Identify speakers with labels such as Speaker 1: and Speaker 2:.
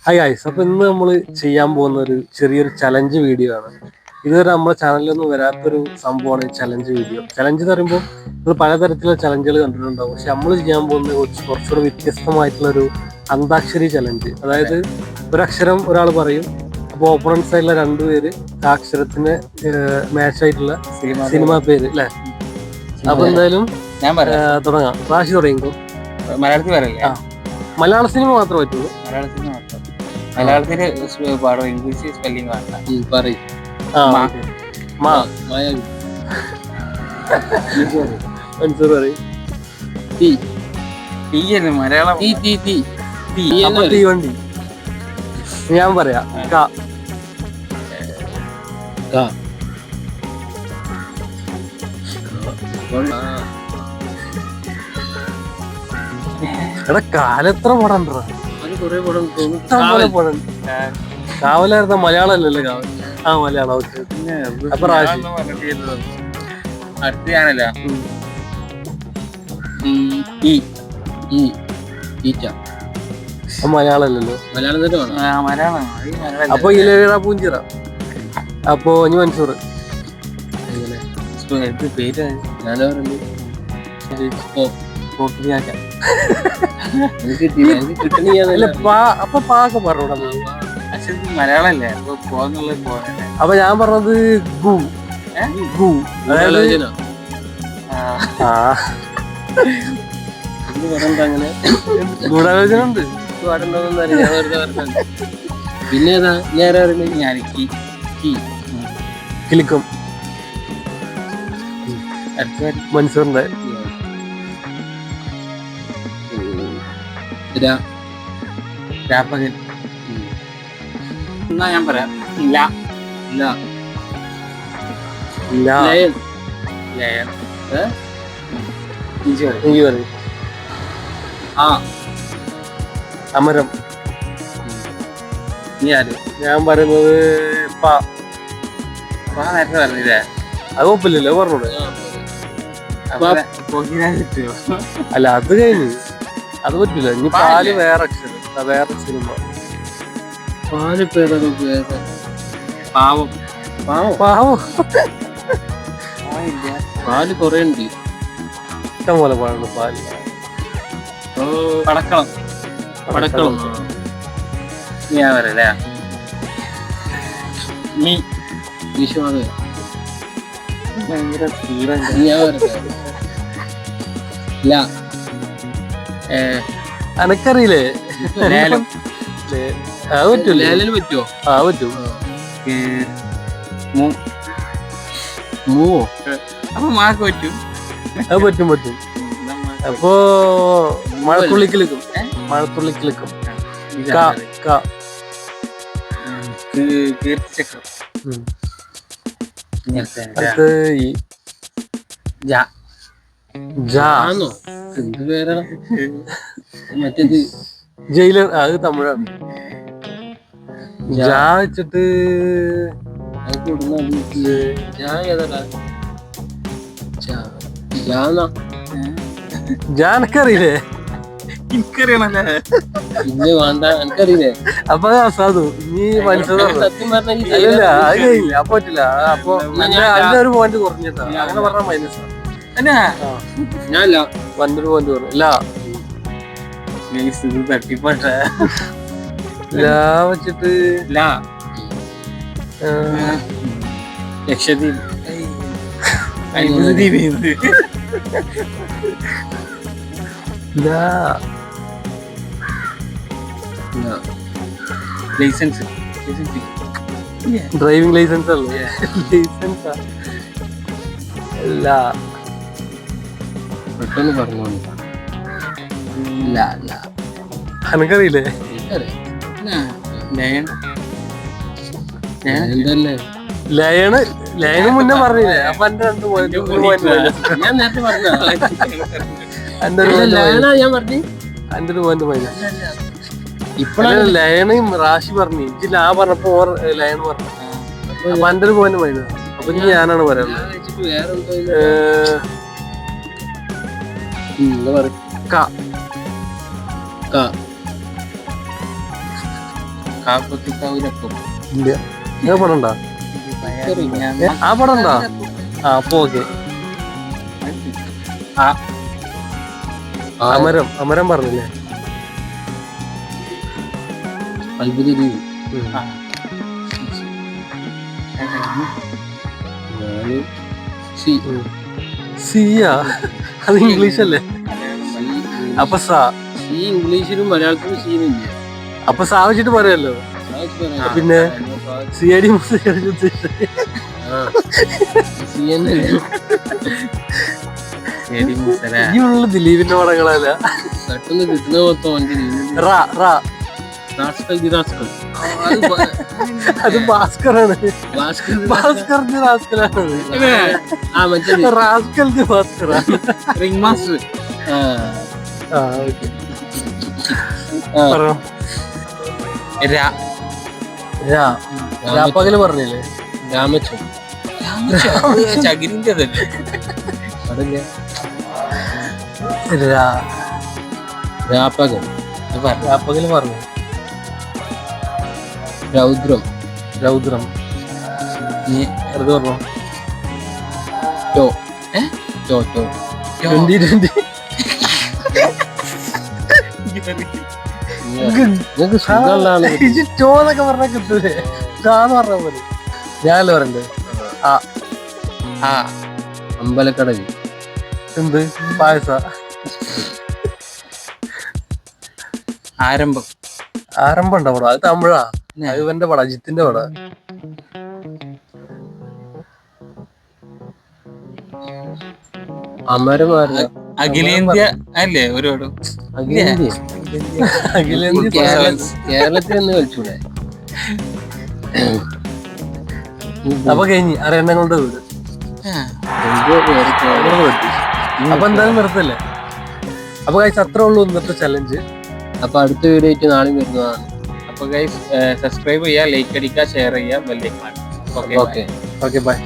Speaker 1: Hi guys, അപ്പൊ ഇന്ന് നമ്മൾ ചെയ്യാൻ പോകുന്ന ഒരു ചെറിയൊരു ചലഞ്ച് വീഡിയോ ആണ്. ഇതുവരെ നമ്മുടെ ചാനലിലൊന്നും വരാത്തൊരു സംഭവമാണ് ഈ ചലഞ്ച് വീഡിയോ. ചലഞ്ച് എന്ന് പറയുമ്പോൾ നമ്മൾ പലതരത്തിലുള്ള ചലഞ്ചുകൾ കണ്ടിട്ടുണ്ടാവും. പക്ഷെ നമ്മൾ ചെയ്യാൻ പോകുന്ന കുറച്ചുകൂടെ വ്യത്യസ്തമായിട്ടുള്ള ഒരു അന്താക്ഷരി ചലഞ്ച്. അതായത് ഒരക്ഷരം ഒരാൾ പറയും, അപ്പോൾ ഓപ്പണൻസ് ആയിട്ടുള്ള രണ്ടുപേര് ആ അക്ഷരത്തിന് മാച്ച് ആയിട്ടുള്ള സിനിമ പേര് അല്ലെ. അപ്പൊ എന്തായാലും തുടങ്ങാം. റാഷി തുടങ്ങിക്കോ.
Speaker 2: മലയാളത്തിൽ പറയല്ലേ?
Speaker 1: മലയാള സിനിമ മാത്രമേ പറ്റുള്ളൂ.
Speaker 2: മലയാളത്തിന് പാടും, ഇംഗ്ലീഷ് സ്പെല്ലിംഗ് വേണ്ട.
Speaker 1: പറയും.
Speaker 2: മലയാളം
Speaker 1: തീവണ്ടി. ഞാൻ പറയാ എടാ കാലെത്ര പടണ്ടാ? കാവലായിരുന്ന മലയാളം അല്ലല്ലേ കാവൽ? ആ മലയാളം. ഓക്കെ. അപ്പൊ റാഷി
Speaker 2: അടുത്ത ഞാനല്ല.
Speaker 1: മലയാളം അല്ലല്ലോ.
Speaker 2: മലയാളം.
Speaker 1: അപ്പൊ ഇലവിറ പൂഞ്ചിറ. അപ്പൊ ഇനി മൻസൂർ.
Speaker 2: പേര്
Speaker 1: അപ്പൊ പാക പറഞ്ഞോടാ.
Speaker 2: മലയാളം അല്ലേ? പോന്നുള്ളത്.
Speaker 1: അപ്പൊ ഞാൻ പറഞ്ഞത് ഗു. അതായത് അങ്ങനെ ഗൂഢാലോചന ഉണ്ട്.
Speaker 2: പിന്നെ ഏതാ ഞാൻ
Speaker 1: കിളിക്കും. മൻസൂറിന്റെ
Speaker 2: രാപ്പകൽ. എന്നാ ഞാൻ പറയാം.
Speaker 1: അമരം.
Speaker 2: നീ ആര്?
Speaker 1: ഞാൻ പറയുന്നത്
Speaker 2: നേരത്തെ പറഞ്ഞില്ലേ?
Speaker 1: അത് കുഴപ്പമില്ലല്ലോ, പറഞ്ഞോളൂ. അല്ല അത് കഴിഞ്ഞു, അത് പറ്റില്ല. ഇനി പാല് വേറെ അക്ഷരം, വേറെ സിനിമ.
Speaker 2: പാല് പേര് പാവം. പാല് കൊറേ ഉണ്ട്,
Speaker 1: ഇഷ്ടം പോലെ പാടുണ്ട്. പാല്
Speaker 2: പടക്കളം. ഞാൻ പറയല്ലേ?
Speaker 1: അനക്കറിയില്ലേ? അത് പറ്റൂല.
Speaker 2: പറ്റുമോ?
Speaker 1: ആ പറ്റും.
Speaker 2: അപ്പൊ മാക്ക് പറ്റും.
Speaker 1: അത് പറ്റും. അപ്പൊ മഴത്തുള്ളിക്കിളിക്കും.
Speaker 2: കീർത്തിചക്രം. എന്ത് പേരാണ് മറ്റേത്?
Speaker 1: ജയിലർ. അത് തമിഴാണ്. ജാ വെച്ചിട്ട് ജാനക്കറിയില്ലേ?
Speaker 2: എനിക്കറിയണല്ലേ?
Speaker 1: പിന്നെ വേണ്ട, എനിക്കറിയില്ലേ? അപ്പൊ അസാധു ഇനി മനസ്സിലാവില്ല. അത് കഴിയില്ല. അപ്പൊ പറ്റില്ല. അപ്പൊ അതിന്റെ ഒരു പോയിന്റ് കുറഞ്ഞിട്ടാ. അങ്ങനെ പറഞ്ഞ മൈനസ്.
Speaker 2: ഞാനല്ല
Speaker 1: 1 പോയിന്റ് കുറഞ്ഞില്ല.
Speaker 2: തട്ടിപ്പട്ട
Speaker 1: വെച്ചിട്ട്
Speaker 2: ലക്ഷദ്വീപ്. ലൈസൻസ്.
Speaker 1: ഡ്രൈവിംഗ് ലൈസൻസ് അല്ലേ? ലൈസൻസ് അല്ല.
Speaker 2: പെട്ടെന്ന് പറഞ്ഞു.
Speaker 1: അനക്കറിയില്ലേ? ലയണ് മുന്നേ പറഞ്ഞില്ലേ? അപ്പൊ എന്റെ 2 പോയിന്റ്.
Speaker 2: ഞാൻ നേരത്തെ പറഞ്ഞു.
Speaker 1: എന്റെ ഒരു പോയിന്റ് പോയില്ല. ഇപ്പഴാണ് ലയണയും റാഷി പറഞ്ഞു. ഇജ്ജില്ല ആ പറഞ്ഞപ്പോ ലയൺ പറഞ്ഞു. അപ്പൊ എന്റെ ഒരു പോയിന്റ് പോയില്ല. അപ്പൊ ഇനി ഞാനാണ് പറയുന്നത്.
Speaker 2: കാപ്പത്തിക്കാവൂരപ്പം.
Speaker 1: ഇല്ല ഞാൻ പടം ഉണ്ടോ ആ പടം ഉണ്ടോ ആ അപ്പൊ ഓക്കെ അമരം പറഞ്ഞില്ലേ
Speaker 2: അത്ഭുത ദ്വീപ്. ഞാന് സി.
Speaker 1: സിയാ അത് ഇംഗ്ലീഷ് അല്ലേ അപ്പൊ സാ
Speaker 2: സി ഇംഗ്ലീഷിലും മലയാളത്തിലും സീനില്ല.
Speaker 1: അപ്പൊ സാ വെച്ചിട്ട് പറയാലോ പിന്നെ സി ഐ ഡി ഈ ഉള്ള ദിലീപിന്റെ പടങ്ങളല്ല
Speaker 2: പെട്ടെന്ന് കിട്ടുന്ന മൊത്തം
Speaker 1: റാ റാ
Speaker 2: റാസ്കൽ.
Speaker 1: അത് ഭാസ്കറാണ് ഭാസ്കർ റാസ്കൽ ഭാസ്കറാണ്
Speaker 2: റിംഗ് മാസ്റ്റർ.
Speaker 1: രാപ്പകല് പറഞ്ഞില്ലേ
Speaker 2: രാമച്ചൻ. ചകിരിന്റെ രാപ്പകൽ
Speaker 1: രാപ്പകല് പറഞ്ഞു
Speaker 2: രൗദ്രം.
Speaker 1: രൗദ്രം വെറുതെ പറഞ്ഞു
Speaker 2: ടോ ടോ ടോ
Speaker 1: 2020
Speaker 2: നിങ്ങക്ക് സുഖമുള്ളതാണ്.
Speaker 1: ചോന്നൊക്കെ പറഞ്ഞാൽ കിട്ടൂലേ ചാന്ന് പറഞ്ഞ പോലെ ഞാനല്ലേ പറയണ്ടേ
Speaker 2: ആ അമ്പലക്കടൽ.
Speaker 1: എന്ത് പായസ
Speaker 2: ആരംഭം.
Speaker 1: ആരംഭം ഉണ്ടോ പടം അത് തമിഴാ അത് ഇവന്റെ പടം അജിത്തിന്റെ പടം
Speaker 2: അമരമാരുടെ അഖിലേന്ത്യ അല്ലേ ഒരുപാട്
Speaker 1: അഖിലേന്ത്യ
Speaker 2: കേരളത്തിൽ ഒന്ന് കളിച്ചൂടെ?
Speaker 1: അപ്പൊ കഴിഞ്ഞ് അറിയണ്ണങ്ങളുടെ വീട് അപ്പൊ എന്തായാലും നിർത്തല്ലേ അപ്പൊ ഗൈസ് അത്രേ ഉള്ളൂ ഇന്നത്തെ ചലഞ്ച്.
Speaker 2: അപ്പൊ അടുത്ത വീഡിയോ ആയിട്ട് നാളെ വരുന്നതാണ്. അപ്പൊ ഗൈസ് സബ്സ്ക്രൈബ് ചെയ്യുക, ലൈക്ക് അടിക്കുക, ഷെയർ ചെയ്യുക, bell icon. Okay
Speaker 1: okay bye.